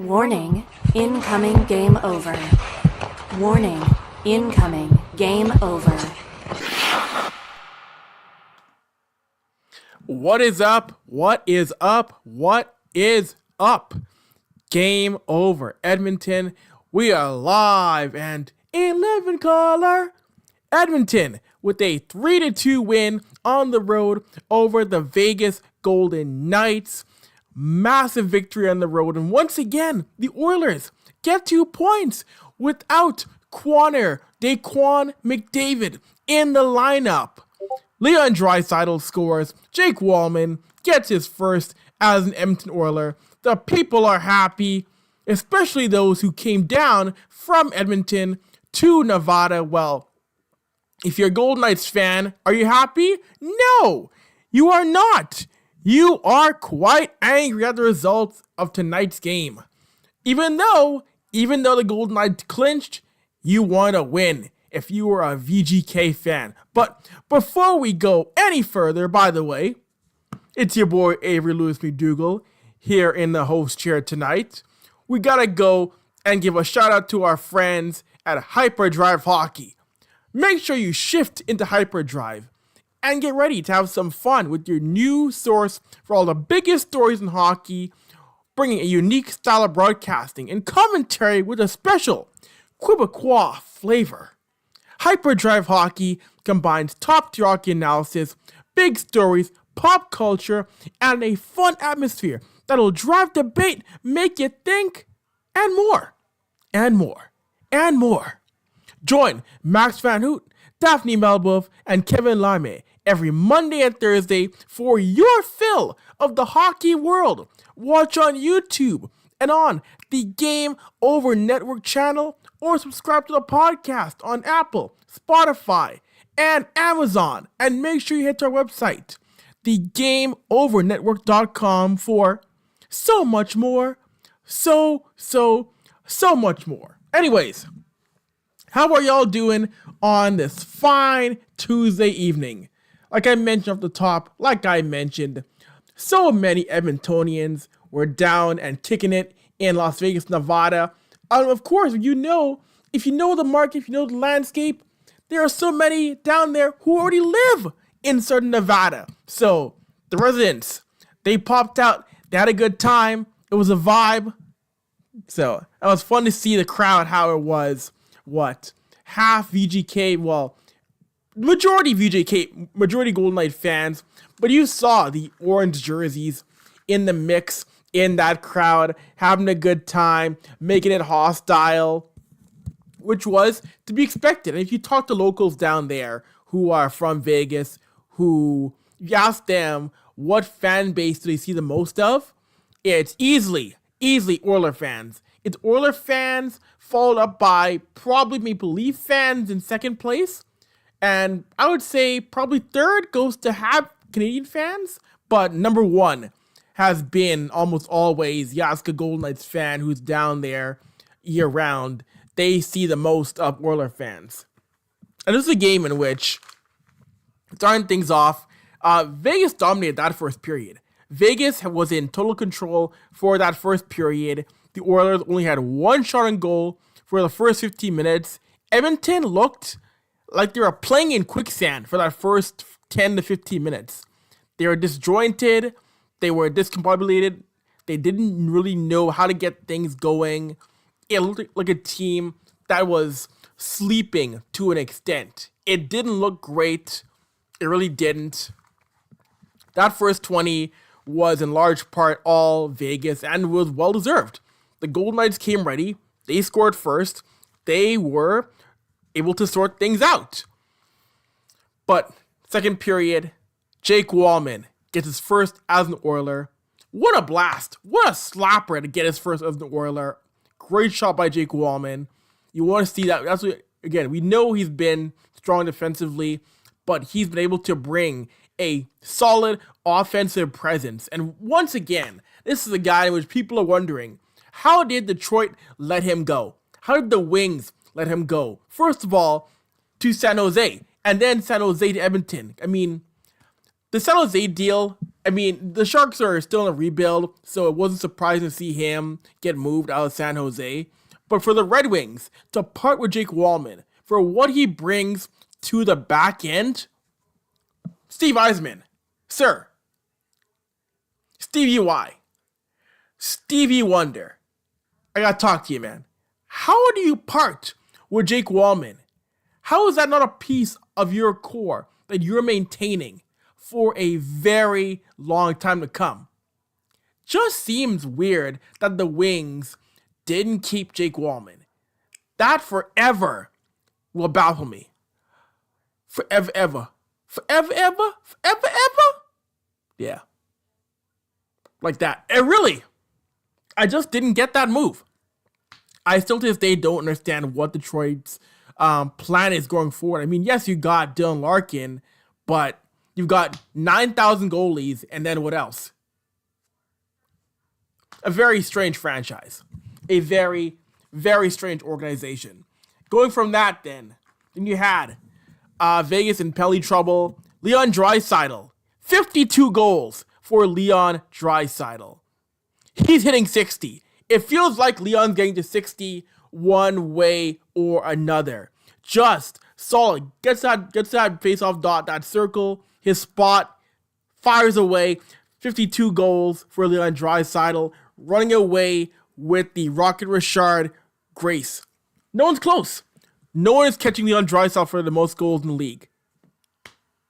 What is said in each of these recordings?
Warning, incoming game over. Warning, incoming game over. What is up? What is up? What is up? Game over, Edmonton. We are live and in living color. Edmonton with a 3-2 win on the road over the Vegas Golden Knights. Massive victory on the road, and once again, the Oilers get 2 points without Daquan McDavid in the lineup. Leon Draisaitl scores. Jake Walman gets his first as an Edmonton Oiler. The people are happy, especially those who came down from Edmonton to Nevada. Well, if you're a Golden Knights fan, are you happy? No, you are not. You are quite angry at the results of tonight's game. Even though the Golden Knights clinched, you want to win if you were a VGK fan. But before we go any further, by the way, it's your boy Avry Lewis-McDougall here in the host chair tonight. We gotta go and give a shout out to our friends at Hyperdrive Hockey. Make sure you shift into Hyperdrive and get ready to have some fun with your new source for all the biggest stories in hockey, bringing a unique style of broadcasting and commentary with a special Quebecois flavor. Hyperdrive Hockey combines top-tier hockey analysis, big stories, pop culture, and a fun atmosphere that'll drive debate, make you think, and more, and more, and more. Join Max Van Hoot, Daphne Melbourne, and Kevin Lame every Monday and Thursday for your fill of the hockey world. Watch on YouTube and on the Game Over Network channel, or subscribe to the podcast on Apple, Spotify, and Amazon. And make sure you hit our website, thegameovernetwork.com, for so much more. So much more. Anyways, how are y'all doing on this fine Tuesday evening? Like I mentioned off the top, so many Edmontonians were down and kicking it in Las Vegas, Nevada. Of course, if you know the market, if you know the landscape, there are so many down there who already live in southern Nevada. So the residents, they popped out, they had a good time, it was a vibe. So it was fun to see the crowd, how it was, half VGK, majority VGK, majority Golden Knight fans, but you saw the orange jerseys in the mix, in that crowd, having a good time, making it hostile, which was to be expected. And if you talk to locals down there who are from Vegas, who you ask them what fan base do they see the most of, it's easily Oiler fans. It's Oiler fans, followed up by probably Maple Leaf fans in second place. And I would say probably third goes to have Canadian fans. But number one has been almost always Yaska Golden Knights fan who's down there year round. They see the most of Oiler fans. And this is a game in which, starting things off, Vegas dominated that first period. Vegas was in total control for that first period. The Oilers only had one shot on goal for the first 15 minutes. Edmonton looked like they were playing in quicksand for that first 10 to 15 minutes. They were disjointed. They were discombobulated. They didn't really know how to get things going. It looked like a team that was sleeping to an extent. It didn't look great. It really didn't. That first 20 was in large part all Vegas and was well-deserved. The Golden Knights came ready. They scored first. They were able to sort things out. But second period, Jake Walman gets his first as an Oiler. What a blast. What a slapper to get his first as an Oiler. Great shot by Jake Walman. You want to see that. That's what, again, we know he's been strong defensively, but he's been able to bring a solid offensive presence. And once again, this is a guy in which people are wondering, how did Detroit let him go? How did the Wings let him go? First of all, to San Jose, and then San Jose to Edmonton. I mean, the San Jose deal, I mean, the Sharks are still in a rebuild, so it wasn't surprising to see him get moved out of San Jose. But for the Red Wings to part with Jake Walman for what he brings to the back end, Steve Eisman, sir, Stevie Y, Stevie Wonder, I gotta talk to you, man. How do you part with Jake Walman? How is that not a piece of your core that you're maintaining for a very long time to come? Just seems weird that the Wings didn't keep Jake Walman. That forever will baffle me. Forever, ever. Forever, ever? Forever, ever? Yeah. Like that. And really, I just didn't get that move. I still to this day don't understand what Detroit's plan is going forward. I mean, yes, you got Dylan Larkin, but you've got 9,000 goalies, and then what else? A very strange franchise. A very, very strange organization. Going from that, then you had Vegas in penalty trouble. Leon Draisaitl, 52 goals for Leon Draisaitl. He's hitting 60. It feels like Leon's getting to 60 one way or another. Just solid. Gets that face-off dot, that circle, his spot, fires away. 52 goals for Leon Draisaitl, running away with the Rocket Richard grace. No one's close. No one is catching Leon Draisaitl for the most goals in the league.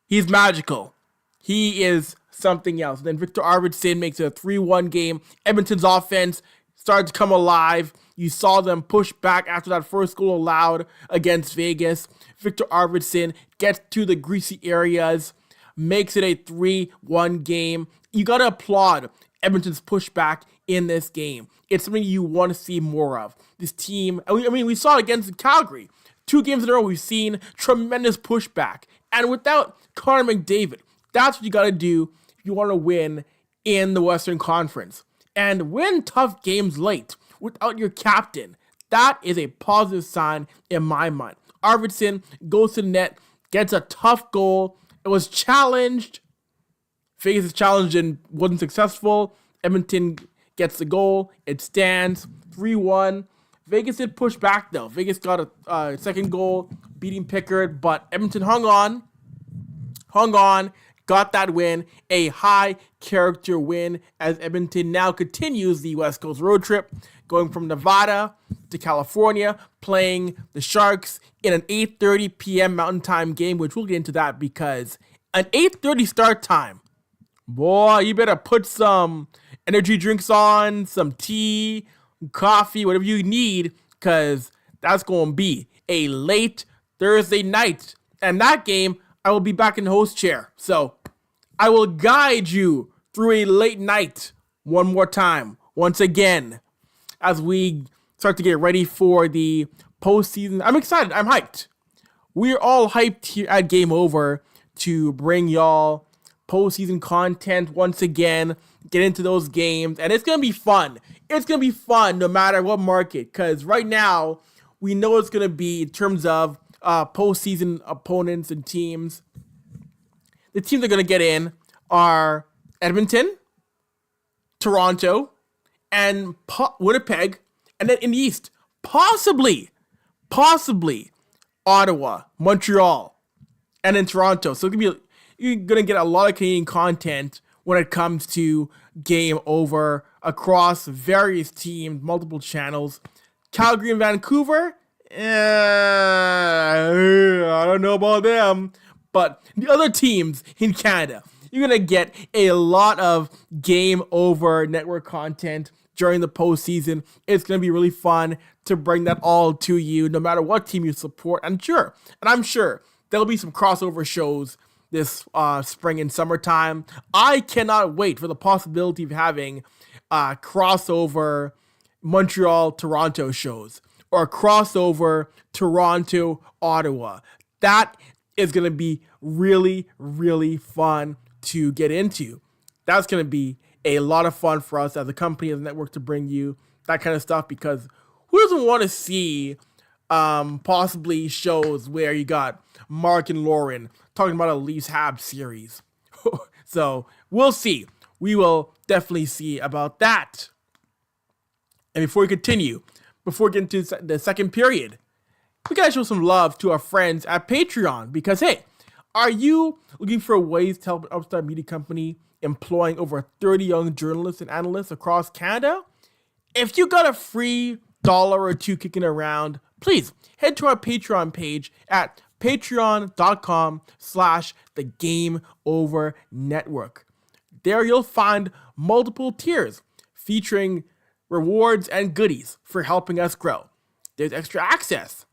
He's magical. He is something else. Then Viktor Arvidsson makes it a 3-1 game. Edmonton's offense started to come alive. You saw them push back after that first goal allowed against Vegas. Viktor Arvidsson gets to the greasy areas, makes it a 3-1 game. You got to applaud Edmonton's pushback in this game. It's something you want to see more of. This team, we saw it against Calgary. 2 games in a row, we've seen tremendous pushback. And without Connor McDavid, that's what you got to do if you want to win in the Western Conference. And win tough games late without your captain. That is a positive sign in my mind. Arvidsson goes to the net, gets a tough goal. It was challenged. Vegas is challenged and wasn't successful. Edmonton gets the goal. It stands 3-1. Vegas did push back though. Vegas got a second goal, beating Pickard, but Edmonton hung on, got that win, a high character win as Edmonton now continues the West Coast road trip, going from Nevada to California, playing the Sharks in an 8:30 p.m. Mountain Time game, which we'll get into that because an 8:30 start time, boy, you better put some energy drinks on, some tea, coffee, whatever you need, because that's going to be a late Thursday night. And that game, I will be back in the host chair. So I will guide you through a late night one more time, once again, as we start to get ready for the postseason. I'm excited. I'm hyped. We're all hyped here at Game Over to bring y'all postseason content once again, get into those games, and it's going to be fun. It's going to be fun no matter what market, because right now, we know it's going to be in terms of postseason opponents and teams. The teams that are going to get in are Edmonton, Toronto, and Winnipeg, and then in the East, possibly Ottawa, Montreal, and in Toronto. So you're going to get a lot of Canadian content when it comes to Game Over across various teams, multiple channels. Calgary and Vancouver, I don't know about them. But the other teams in Canada, you're going to get a lot of Game Over network content during the postseason. It's going to be really fun to bring that all to you, no matter what team you support. I'm sure there'll be some crossover shows this spring and summertime. I cannot wait for the possibility of having crossover Montreal-Toronto shows or crossover Toronto-Ottawa. That is going to be really, really fun to get into. That's going to be a lot of fun for us as a company, as a network, to bring you that kind of stuff, because who doesn't want to see possibly shows where you got Mark and Lauren talking about a Leafs Habs series, So we'll see. We will definitely see about that. And before we continue, before we get into the second period, we gotta show some love to our friends at Patreon because, hey, are you looking for ways to help an upstart media company employing over 30 young journalists and analysts across Canada? If you got a free dollar or two kicking around, please head to our Patreon page at patreon.com/the Game Over Network. There you'll find multiple tiers featuring rewards and goodies for helping us grow. There's extra access,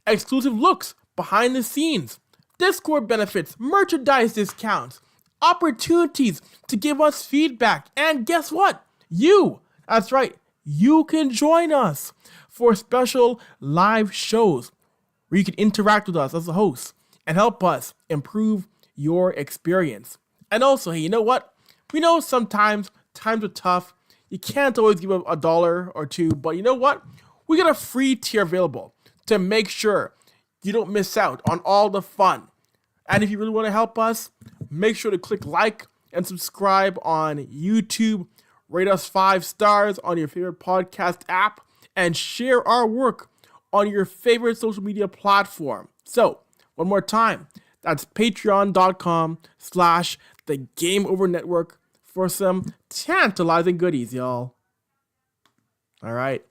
exclusive looks behind the scenes, Discord benefits, merchandise discounts, opportunities to give us feedback, and guess what? That's right, you can join us for special live shows where you can interact with us as a host and help us improve your experience. And also, hey, you know what? We know sometimes times are tough. You can't always give a dollar or two, but you know what? We got a free tier available to make sure you don't miss out on all the fun. And if you really want to help us, make sure to click like and subscribe on YouTube, rate us 5 stars on your favorite podcast app, and share our work on your favorite social media platform. So, one more time, that's patreon.com/the Game Over Network for some tantalizing goodies, y'all. All right.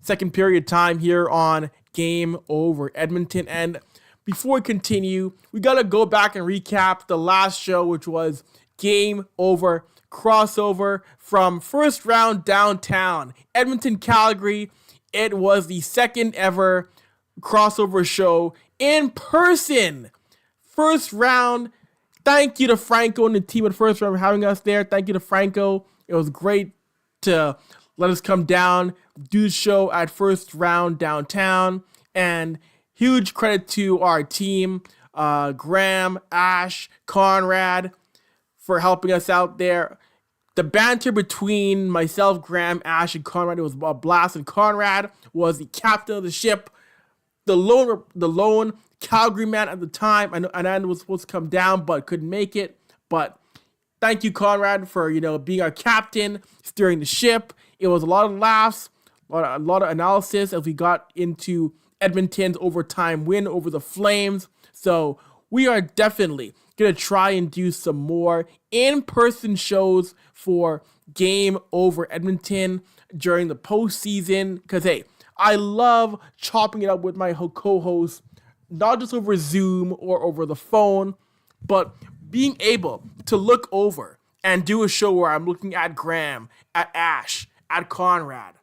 Second period time here on Game Over Edmonton. And before we continue, we got to go back and recap the last show, which was Game Over Crossover from first round downtown, Edmonton, Calgary. It was the second ever crossover show in person. First round. Thank you to Franco and the team at First Round for having us there. Thank you to Franco. It was great to let us come down, do the show at First Round downtown. And huge credit to our team, Graham, Ash, Conrad, for helping us out there. The banter between myself, Graham, Ash, and Conrad, it was a blast. And Conrad was the captain of the ship, the lone Calgary man at the time. I know Anand was supposed to come down, but couldn't make it. But thank you, Conrad, for being our captain, steering the ship. It was a lot of laughs, a lot of analysis as we got into Edmonton's overtime win over the Flames. So we are definitely gonna try and do some more in-person shows for Game Over Edmonton during the postseason. Because hey, I love chopping it up with my co-hosts, not just over Zoom or over the phone, but being able to look over and do a show where I'm looking at Graham, at Ash, at Conrad.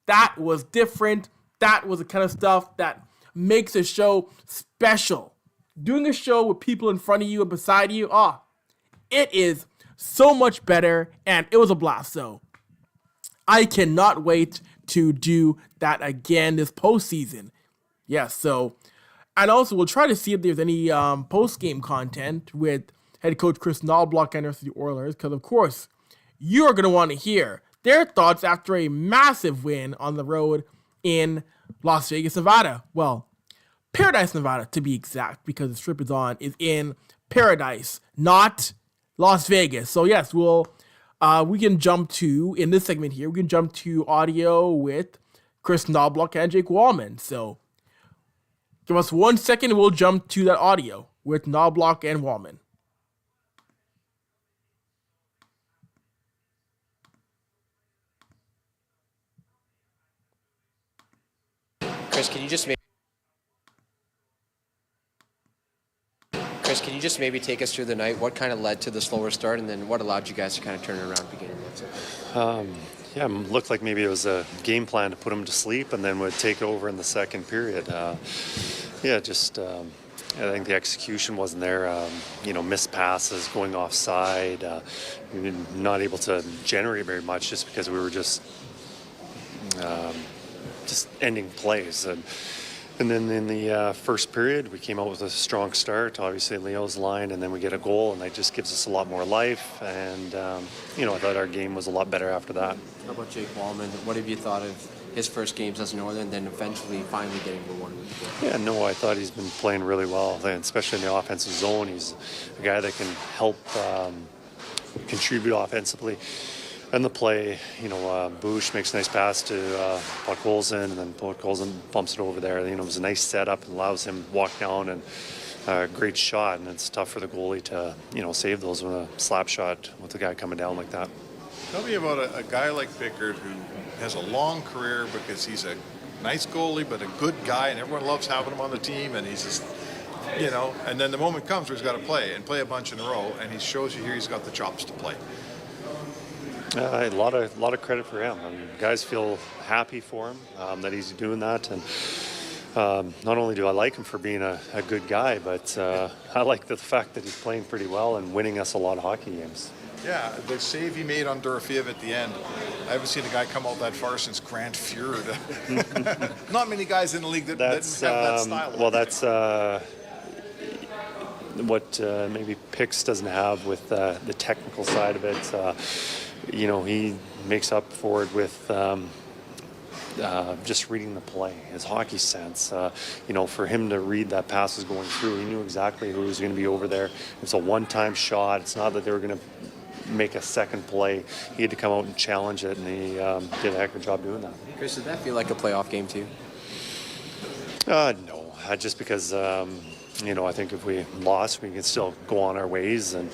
That was different. That was the kind of stuff that makes a show special. Doing a show with people in front of you and beside you, it is so much better, and it was a blast. So I cannot wait to do that again this postseason. Yes, so, and also we'll try to see if there's any post-game content with head coach Kris Knoblauch and the Oilers, because of course you're going to want to hear their thoughts after a massive win on the road in Las Vegas, Nevada. Well, Paradise, Nevada, to be exact, because the strip is in Paradise, not Las Vegas. So yes, we can jump to, in this segment here, we can jump to audio with Kris Knoblauch and Jake Walman. So give us 1 second and we'll jump to that audio with Knoblauch and Walman. Kris, can you just maybe take us through the night? What kind of led to the slower start, and then what allowed you guys to kind of turn it around beginning of it looked like maybe it was a game plan to put them to sleep and then would take over in the second period. I think the execution wasn't there. Missed passes, going offside. We were not able to generate very much just because we were just ending plays. And then in the first period, we came out with a strong start. Obviously, Leo's line, and then we get a goal, and that just gives us a lot more life. And, I thought our game was a lot better after that. How about Jake Walman? What have you thought of his first games as Northern, and then eventually finally getting rewarded with the goal? I thought he's been playing really well, especially in the offensive zone. He's a guy that can help contribute offensively. And the play, Bush makes a nice pass to Podkolzin, and then Podkolzin bumps it over there. It was a nice setup and allows him to walk down, and great shot. And it's tough for the goalie to, save those with a slap shot with the guy coming down like that. Tell me about a guy like Pickard who has a long career because he's a nice goalie, but a good guy, and everyone loves having him on the team, and he's just, and then the moment comes where he's got to play a bunch in a row, and he shows you here he's got the chops to play. A lot of credit for him. Guys feel happy for him that he's doing that, and not only do I like him for being a good guy, but I like the fact that he's playing pretty well and winning us a lot of hockey games. Yeah, the save he made on Dorofeev at the end. I haven't seen a guy come out that far since Grant Fuhr. Not many guys in the league that have that style. Well, that's what maybe Pix doesn't have with the technical side of it. He makes up for it with just reading the play, his hockey sense. For him to read that pass was going through, he knew exactly who was going to be over there. It's a one-time shot. It's not that they were going to make a second play. He had to come out and challenge it, and he did a heck of a job doing that. Kris, did that feel like a playoff game to you? No, just because I think if we lost, we could still go on our ways, and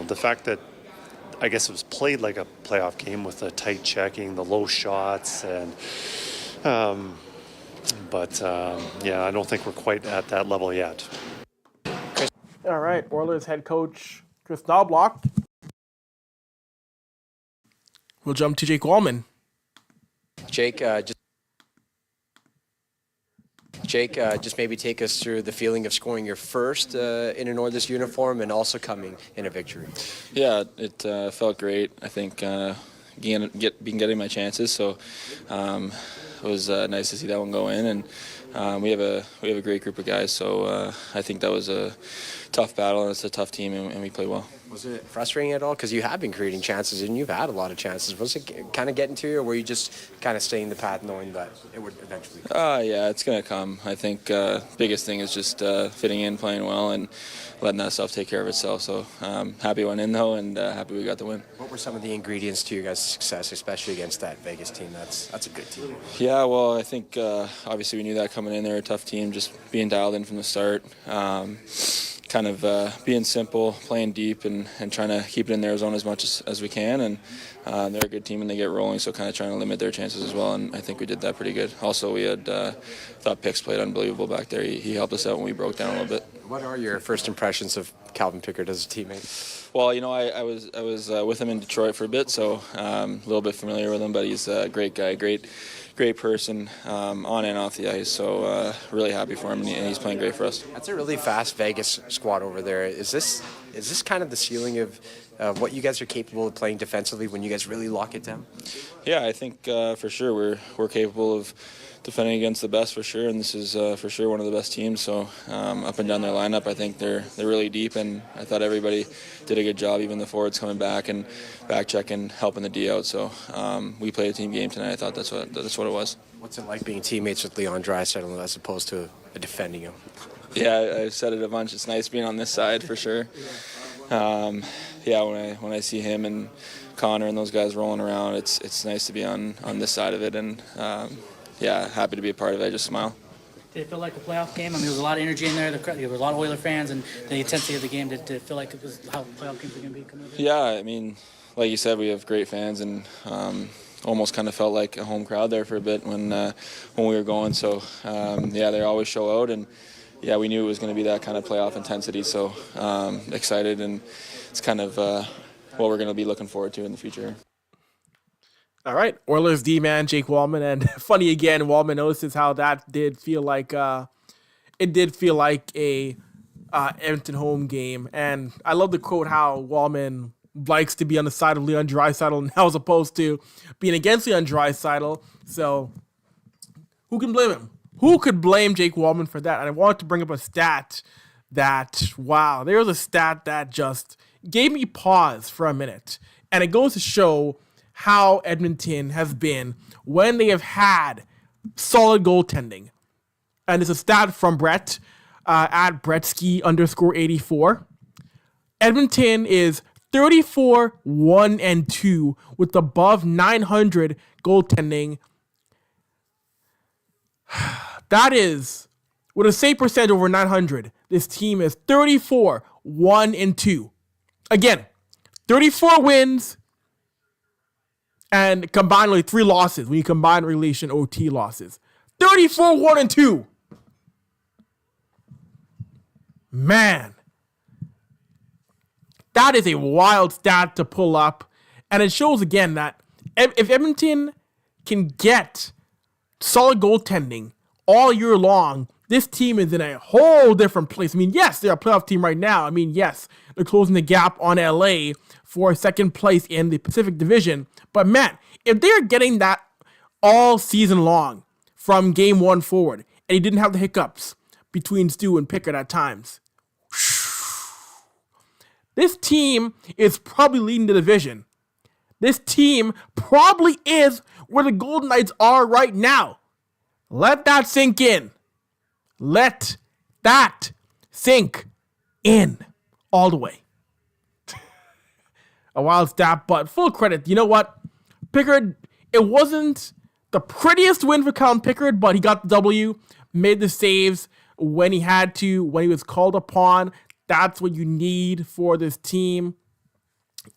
the fact that I guess it was played like a playoff game with the tight checking, the low shots, and I don't think we're quite at that level yet. All right, Oilers head coach Kris Knoblauch. We'll jump to Jake Walman. Jake, just maybe take us through the feeling of scoring your first in an Oilers uniform and also coming in a victory. Yeah, it felt great. I think getting my chances, so it was nice to see that one go in, and we have a great group of guys. So I think that was a tough battle, and it's a tough team, and we played well. Was it frustrating at all? Because you have been creating chances, and you've had a lot of chances. Was it kind of getting to you, or were you just kind of staying the path knowing that it would eventually come? Yeah, it's going to come. I think biggest thing is just fitting in, playing well, and letting that stuff take care of itself. So happy I went in, though, and happy we got the win. What were some of the ingredients to your guys' success, especially against that Vegas team? That's a good team. Yeah, well, I think obviously we knew that coming in. They're a tough team, just being dialed in from the start. Kind of being simple, playing deep, and trying to keep it in their zone as much as we can. And they're a good team, and they get rolling, so kind of trying to limit their chances as well. And I think we did that pretty good. Also, we had thought Pix played unbelievable back there. He helped us out when we broke down a little bit. What are your first impressions of Calvin Pickard as a teammate? Well, I was with him in Detroit for a bit, so a little bit familiar with him. But he's a great guy, great person on and off the ice. So really happy for him, and he's playing great for us. That's a really fast Vegas squad over there. Is this kind of the ceiling of what you guys are capable of playing defensively when you guys really lock it down? Yeah, I think for sure we're capable of defending against the best for sure, and this is for sure one of the best teams. So up and down their lineup, I think they're really deep, and I thought everybody did a good job, even the forwards coming back and back checking, helping the D out. So we played a team game tonight. I thought that's what it was. What's it like being teammates with Leon Draisaitl as opposed to defending him? Yeah, I've said it a bunch. It's nice being on this side for sure. When I see him and Connor and those guys rolling around, it's nice to be on this side of it, and happy to be a part of it. I just smile. Did it feel like a playoff game? I mean, there was a lot of energy in there. There were a lot of Oiler fans, and the intensity of the game. Did it feel like it was how playoff games are going to be coming up? Yeah, I mean, like you said, we have great fans, and almost kind of felt like a home crowd there for a bit when we were going. So they always show out, and yeah, we knew it was going to be that kind of playoff intensity. So excited, and it's kind of what we're going to be looking forward to in the future. All right, Oilers D-man Jake Walman, and funny again, Walman notices how that did feel like a Edmonton home game, and I love the quote how Walman likes to be on the side of Leon Draisaitl now as opposed to being against Leon Draisaitl. So who can blame him? Who could blame Jake Walman for that? And I wanted to bring up a stat that, wow, there was a stat that just gave me pause for a minute, and it goes to show how Edmonton has been when they have had solid goaltending. And it's a stat from Brett. at Bretsky_84. Edmonton is 34-1-2 with above 900 goaltending. That is, with a save percentage over 900, this team is 34-1-2. Again, 34 wins and combinedly 3 losses when you combine relation OT losses. 34-1-2. Man, that is a wild stat to pull up. And it shows again that if Edmonton can get solid goaltending all year long, this team is in a whole different place. I mean, yes, they're a playoff team right now. I mean, yes, they're closing the gap on LA for second place in the Pacific Division. But man, if they're getting that all season long from game 1 forward, and he didn't have the hiccups between Stu and Pickard at times, this team is probably leading the division. This team probably is where the Golden Knights are right now. Let that sink in. Let that sink in all the way. A wild stat, but full credit. You know what? Pickard, it wasn't the prettiest win for Colin Pickard, but he got the W, made the saves when he had to, when he was called upon. That's what you need for this team.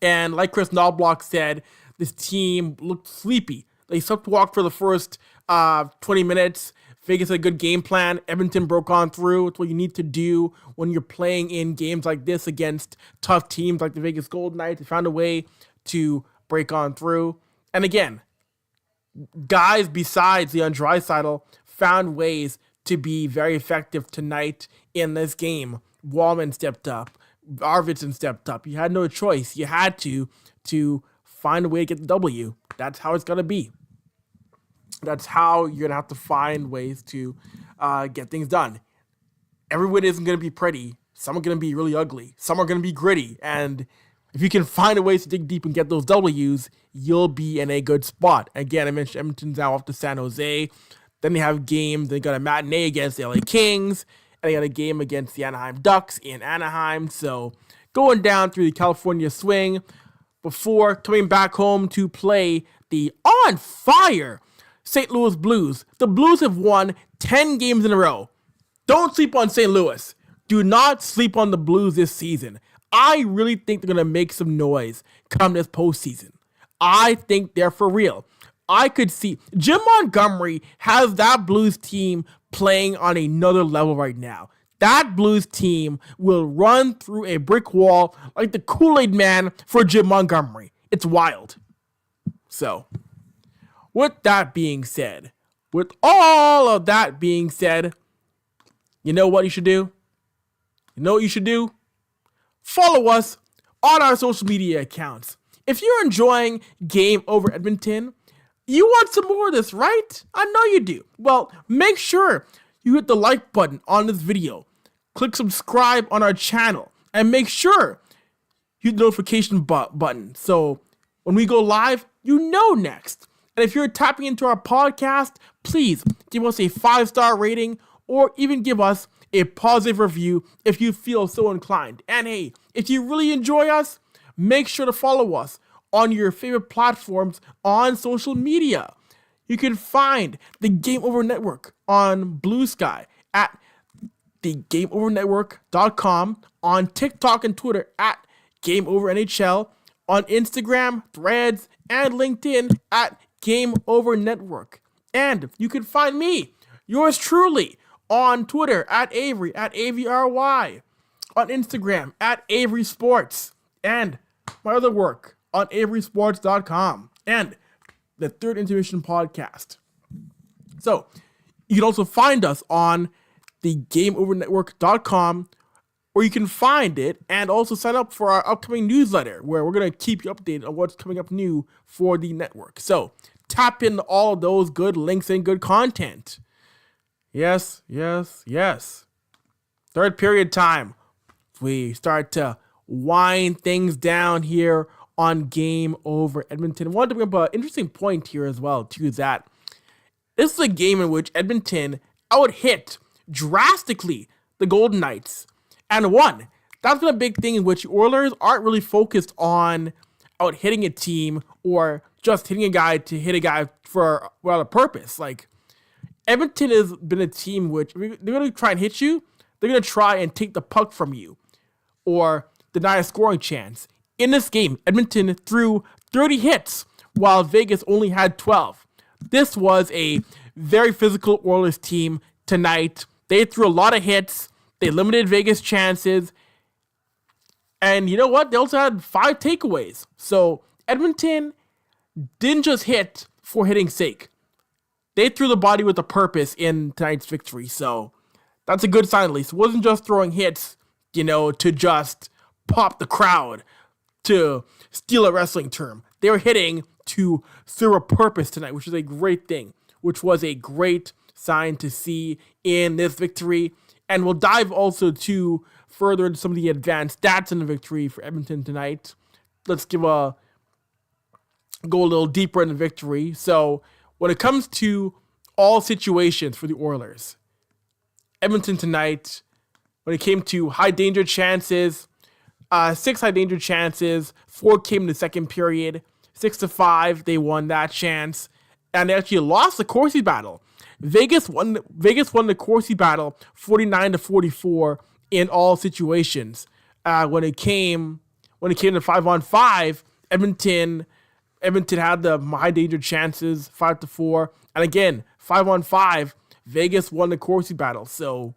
And like Chris Knoblauch said, this team looked sleepy. They slept-walked for the first 20 minutes. Vegas had a good game plan. Edmonton broke on through. It's what you need to do when you're playing in games like this against tough teams like the Vegas Golden Knights. They found a way to break on through. And again, guys besides Leon Draisaitl found ways to be very effective tonight in this game. Walman stepped up. Arvidsson stepped up. You had no choice. You had to find a way to get the W. That's how it's going to be. That's how you're going to have to find ways to get things done. Every win isn't going to be pretty. Some are going to be really ugly. Some are going to be gritty. And if you can find a way to dig deep and get those W's, you'll be in a good spot. Again, I mentioned Edmonton's now off to San Jose. Then they have games. They got a matinee against the LA Kings. And they got a game against the Anaheim Ducks in Anaheim. So going down through the California swing before coming back home to play the on-fire St. Louis Blues. The Blues have won 10 games in a row. Don't sleep on St. Louis. Do not sleep on the Blues this season. I really think they're going to make some noise come this postseason. I think they're for real. I could see Jim Montgomery has that Blues team playing on another level right now. That Blues team will run through a brick wall like the Kool-Aid Man for Jim Montgomery. It's wild. So, with that being said, with all of that being said, you know what you should do? You know what you should do? Follow us on our social media accounts. If you're enjoying Game Over Edmonton, you want some more of this, right? I know you do. Well, make sure you hit the like button on this video. Click subscribe on our channel. And make sure you hit the notification button. So when we go live, you know next. And if you're tapping into our podcast, please give us a 5-star rating or even give us a positive review if you feel so inclined. And hey, if you really enjoy us, make sure to follow us on your favorite platforms on social media. You can find the Game Over Network on Blue Sky at thegameovernetwork.com, on TikTok and Twitter at Game Over NHL, on Instagram, Threads, and LinkedIn at Game Over Network. And you can find me, yours truly, on Twitter at Avry, at AVRY, on Instagram at Avry Sports, and my other work on averysports.com and the Third Intermission podcast. So you can also find us on the gameovernetwork.com, where you can find it and also sign up for our upcoming newsletter, where we're going to keep you updated on what's coming up new for the network. So tap into all of those good links and good content. Yes. Third period time. We start to wind things down here on Game Over Edmonton. I wanted to bring up an interesting point here as well, too, that this is a game in which Edmonton out-hit drastically the Golden Knights and won. That's been a big thing in which Oilers aren't really focused on out hitting a team or just hitting a guy to hit a guy for without a purpose. Like, Edmonton has been a team which they're going to try and hit you. They're going to try and take the puck from you or deny a scoring chance. In this game, Edmonton threw 30 hits while Vegas only had 12. This was a very physical Oilers team tonight. They threw a lot of hits. They limited Vegas' chances. And you know what? They also had 5 takeaways. So Edmonton didn't just hit for hitting's sake. They threw the body with a purpose in tonight's victory. So that's a good sign at least. It wasn't just throwing hits, to just pop the crowd, to steal a wrestling term. They were hitting to serve a purpose tonight, which is a great thing, which was a great sign to see in this victory. And we'll dive also to further into some of the advanced stats in the victory for Edmonton tonight. Let's go a little deeper in the victory. So when it comes to all situations for the Oilers, Edmonton tonight, when it came to high danger chances, 6 high danger chances, 4 came in the second period, 6-5, they won that chance, and they actually lost the Corsi battle. Vegas won the Corsi battle 49-44 in all situations. When it came to 5-on-5, Edmonton had the high danger chances 5-4, and again 5-on-5, Vegas won the Corsi battle. So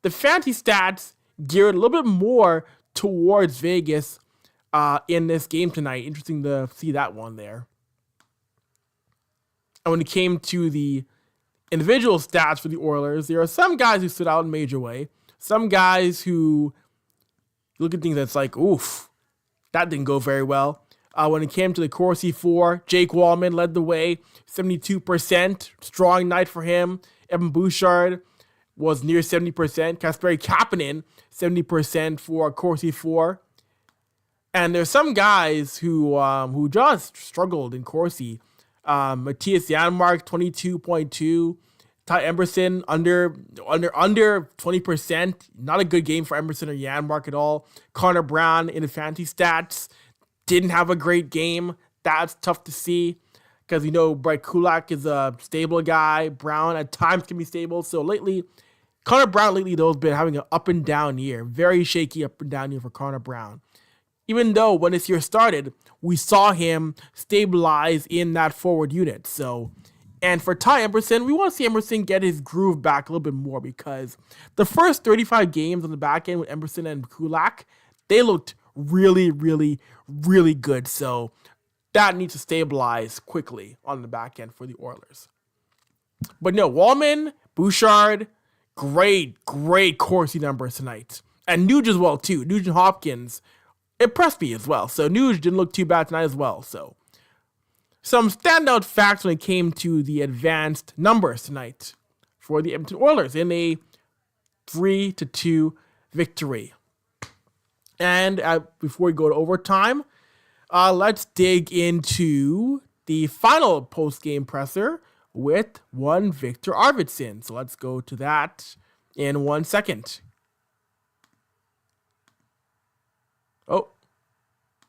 the fantasy stats geared a little bit more towards Vegas in this game tonight. Interesting to see that one there. And when it came to the individual stats for the Oilers, there are some guys who stood out in a major way. Some guys who look at things that's like, oof, that didn't go very well. When it came to the Corsi 4, Jake Walman led the way, 72%. Strong night for him. Evan Bouchard was near 70%. Kasperi Kapanen, 70% for Corsi 4. And there's some guys who just struggled in Corsi. Matthias Janmark, 22.2. Ty Emberson, under 20%. Not a good game for Emberson or Janmark at all. Connor Brown in the fantasy stats didn't have a great game. That's tough to see because Brett Kulak is a stable guy. Brown at times can be stable. So Connor Brown though has been having an up and down year. Very shaky up and down year for Connor Brown. Even though when this year started, we saw him stabilize in that forward unit. And for Ty Emberson, we want to see Emberson get his groove back a little bit more because the first 35 games on the back end with Emberson and Kulak, they looked really, really, really good. So that needs to stabilize quickly on the back end for the Oilers. But no, Walman, Bouchard, great Corsi numbers tonight. And Nuge as well, too. Nuge and Hopkins impressed me as well. So Nuge didn't look too bad tonight as well. So some standout facts when it came to the advanced numbers tonight for the Edmonton Oilers in a 3-2 victory. And before we go to overtime, let's dig into the final post-game presser with one Viktor Arvidsson. So let's go to that in 1 second. Oh,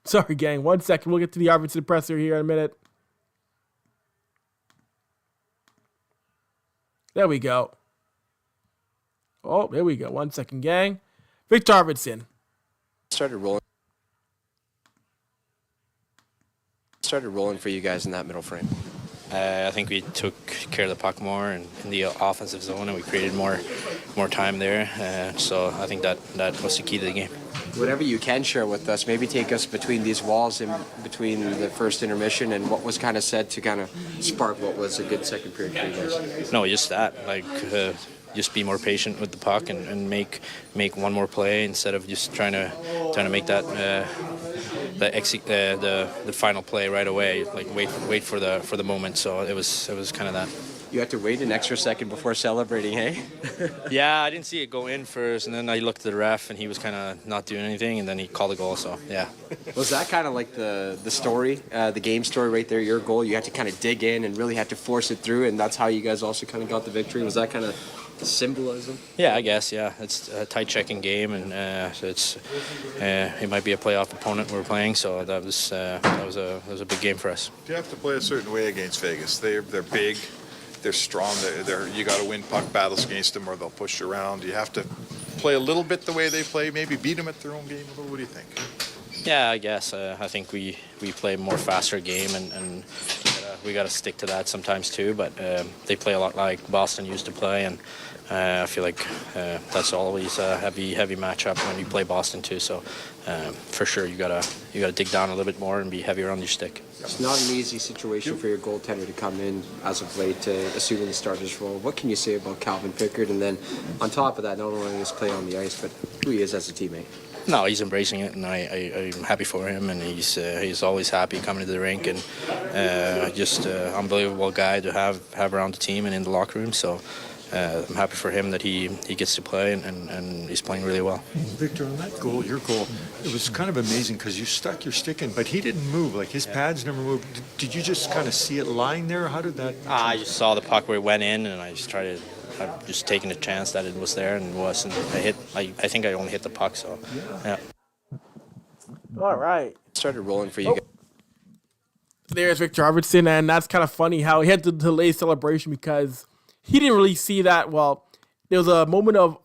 sorry, gang. 1 second. We'll get to the Arvidsson presser here in a minute. There we go. Oh, there we go. 1 second, gang. Viktor Arvidsson. Started rolling for you guys in that middle frame. I think we took care of the puck more in the offensive zone, and we created more time there. So I think that was the key to the game. Whatever you can share with us, maybe take us between these walls in between the first intermission and what was kind of said to kind of spark what was a good second period for you guys. No, just that. Just be more patient with the puck and make one more play instead of just trying to make that the final play right away. Like wait for the moment. So it was kind of that. You had to wait an extra second before celebrating, hey? Yeah, I didn't see it go in first, and then I looked at the ref, and he was kind of not doing anything, and then he called a goal. So yeah. Was that kind of like the story, the game story right there? Your goal, you had to kind of dig in and really had to force it through, and that's how you guys also kind of got the victory. Was that kind of Symbolism. Yeah, I guess. Yeah, it's a tight checking game, and so it might be a playoff opponent we're playing. So that was a big game for us. You have to play a certain way against Vegas. They're big, they're strong. You got to win puck battles against them, or they'll push you around. You have to play a little bit the way they play. Maybe beat them at their own game. What do you think? Yeah, I guess. I think we play a more faster game, and we got to stick to that sometimes too. But they play a lot like Boston used to play, and I feel like that's always a heavy matchup when you play Boston too. So for sure, you gotta dig down a little bit more and be heavier on your stick. It's not an easy situation for your goaltender to come in as of late to assuming the starter's role. What can you say about Calvin Pickard? And then on top of that, not only his play on the ice, but who he is as a teammate. No, he's embracing it, and I'm happy for him. And he's always happy coming to the rink, and just an unbelievable guy to have around the team and in the locker room. So I'm happy for him that he gets to play, and he's playing really well. Victor, on that goal, your goal, it was kind of amazing because you stuck your stick in, but he didn't move. Like his pads never moved. Did you just kind of see it lying there? How did that? I just saw the puck where it went in, and I just tried to. I'm just taking a chance that it was there, and it wasn't. I think I only hit the puck, so yeah. All right. Started rolling for you guys. There's Viktor Arvidsson, and that's kind of funny how he had to delay celebration because he didn't really see that. Well, there was a moment of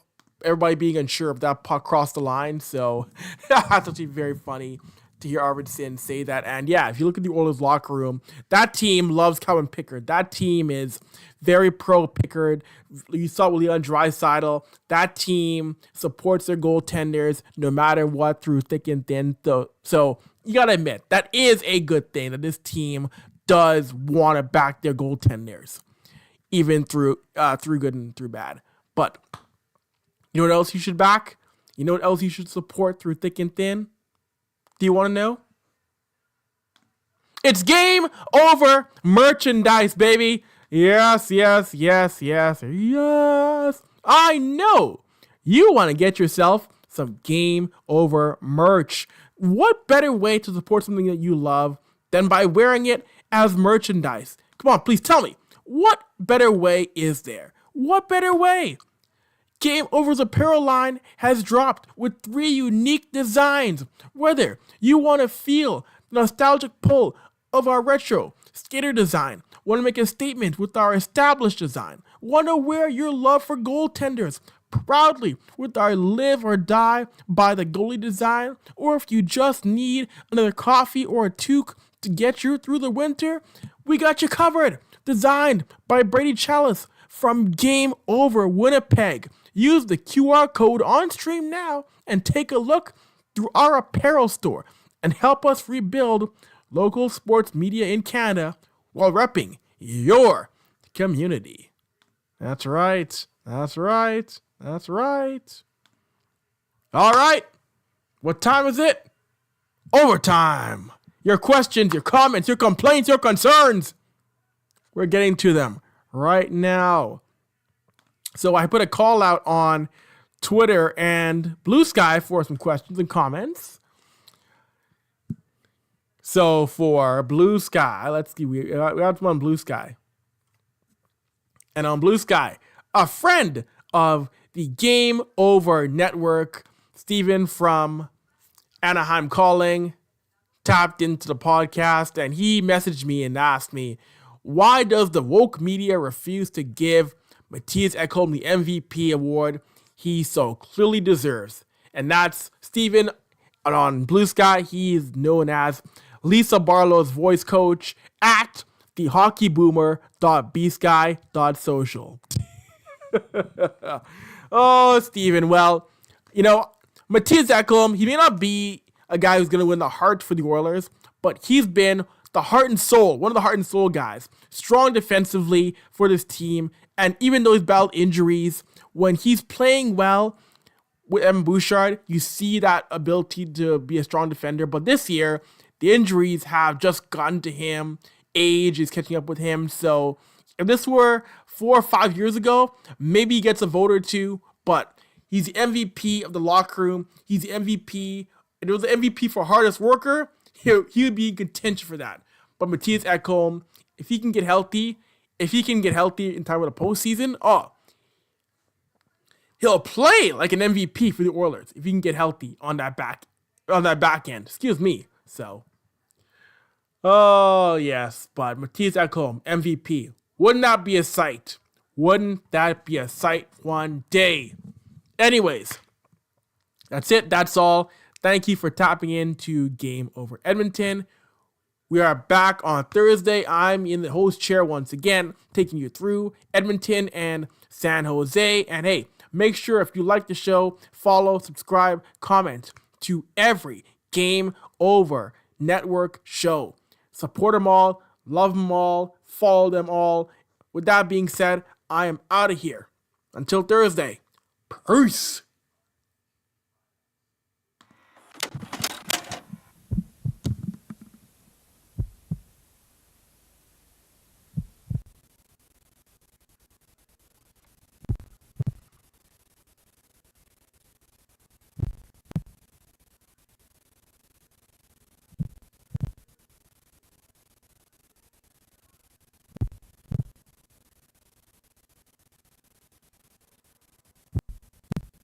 everybody being unsure if that puck crossed the line, so that's actually very funny to hear Arvidsson say that. And yeah, if you look at the Oilers locker room, that team loves Calvin Pickard. That team is very pro Pickard. You saw it with Leon Draisaitl. That team supports their goaltenders no matter what, through thick and thin. So you gotta admit, that is a good thing that this team does want to back their goaltenders, even through good and through bad. But you know what else you should back? You know what else you should support through thick and thin? Do you want to know? It's Game Over merchandise, baby. Yes. I know you want to get yourself some Game Over merch. What better way to support something that you love than by wearing it as merchandise? Come on, please tell me. What better way is there? What better way? Game Over's apparel line has dropped with 3 unique designs. Whether you want to feel the nostalgic pull of our retro skater design, want to make a statement with our established design, want to wear your love for goaltenders proudly with our live or die by the goalie design, or if you just need another coffee or a toque to get you through the winter, we got you covered. Designed by Brady Chalice from Game Over Winnipeg. Use the QR code on stream now and take a look through our apparel store and help us rebuild local sports media in Canada while repping your community. That's right. All right. What time is it? Overtime. Your questions, your comments, your complaints, your concerns. We're getting to them right now. So I put a call out on Twitter and Blue Sky for some questions and comments. So for Blue Sky, let's see, we got some on Blue Sky. And on Blue Sky, a friend of the Game Over Network, Steven from Anaheim Calling, tapped into the podcast, and he messaged me and asked me, why does the woke media refuse to give Mattias Ekholm the MVP award he so clearly deserves? And that's Steven on Blue Sky. He is known as Lisa Barlow's voice coach at thehockeyboomer.bsky.social. Oh, Steven. Well, you know, Mattias Ekholm, he may not be a guy who's going to win the heart for the Oilers, but he's been the heart and soul, one of the heart and soul guys. Strong defensively for this team. And even though he's battled injuries, when he's playing well with Evan Bouchard, you see that ability to be a strong defender. But this year, the injuries have just gotten to him. Age is catching up with him. So if this were 4 or 5 years ago, maybe he gets a vote or two. But he's the MVP of the locker room. He's the MVP. If it was the MVP for hardest worker, he would be in contention for that. But Mattias Ekholm, if he can get healthy in time with the postseason, he'll play like an MVP for the Oilers if he can get healthy on that back end. Excuse me. So, oh yes, but Mattias Ekholm, MVP. Wouldn't that be a sight? Wouldn't that be a sight one day? Anyways, that's it. That's all. Thank you for tapping into Game Over Edmonton. We are back on Thursday. I'm in the host chair once again, taking you through Edmonton and San Jose. And hey, make sure if you like the show, follow, subscribe, comment to every Game Over Network show. Support them all, love them all, follow them all. With that being said, I am out of here. Until Thursday, peace.